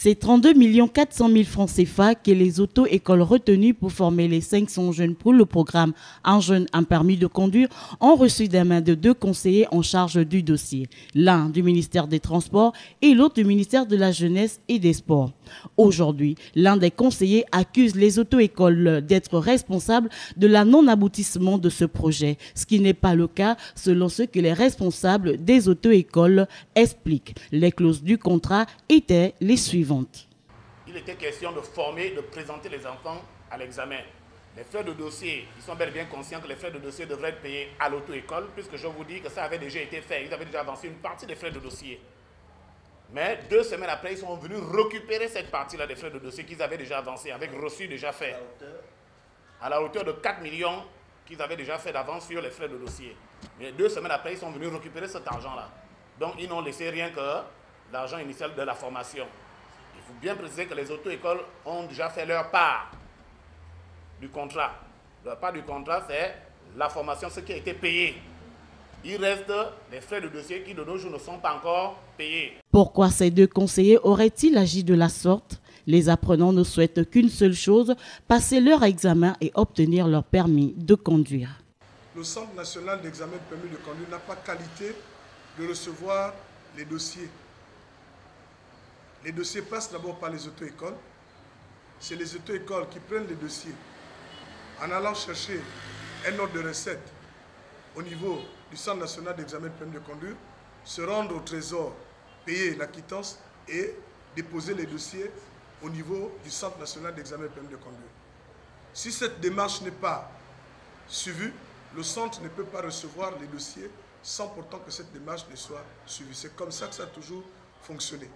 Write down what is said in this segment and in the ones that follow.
C'est 32 400 000 francs CFA que les auto-écoles retenues pour former les 500 jeunes pour le programme Un jeune, un permis de conduire ont reçu des mains de deux conseillers en charge du dossier, l'un du ministère des Transports et l'autre du ministère de la Jeunesse et des Sports. Aujourd'hui, l'un des conseillers accuse les auto-écoles d'être responsables de la non-aboutissement de ce projet, ce qui n'est pas le cas selon ce que les responsables des auto-écoles expliquent. Les clauses du contrat étaient les suivantes. Il était question de former, de présenter les enfants à l'examen. Les frais de dossier, ils sont bel et bien conscients que les frais de dossier devraient être payés à l'auto-école, puisque je vous dis que ça avait déjà été fait. Ils avaient déjà avancé une partie des frais de dossier. Mais 2 semaines après, ils sont venus récupérer cette partie-là des frais de dossier qu'ils avaient déjà avancé, avec reçu déjà fait. À la hauteur de 4 millions qu'ils avaient déjà fait d'avance sur les frais de dossier. Mais 2 semaines après, ils sont venus récupérer cet argent-là. Donc, ils n'ont laissé rien que l'argent initial de la formation. Il faut bien préciser que les auto-écoles ont déjà fait leur part du contrat. Leur part du contrat, c'est la formation, ce qui a été payé. Il reste les frais de dossier qui de nos jours ne sont pas encore payés. Pourquoi ces deux conseillers auraient-ils agi de la sorte? Les apprenants ne souhaitent qu'une seule chose, passer leur examen et obtenir leur permis de conduire. Le Centre national d'examen de permis de conduire n'a pas qualité de recevoir les dossiers. Les dossiers passent d'abord par les auto-écoles. C'est les auto-écoles qui prennent les dossiers en allant chercher un ordre de recette au niveau du Centre national d'examen de permis de conduire, se rendre au trésor, payer la quittance et déposer les dossiers au niveau du Centre national d'examen de permis de conduire. Si cette démarche n'est pas suivie, le centre ne peut pas recevoir les dossiers sans pourtant que cette démarche ne soit suivie. C'est comme ça que ça a toujours fonctionné.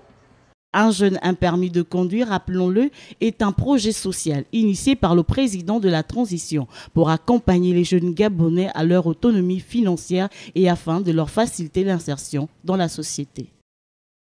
Un jeune, un permis de conduire, rappelons-le, est un projet social initié par le président de la transition pour accompagner les jeunes Gabonais à leur autonomie financière et afin de leur faciliter l'insertion dans la société.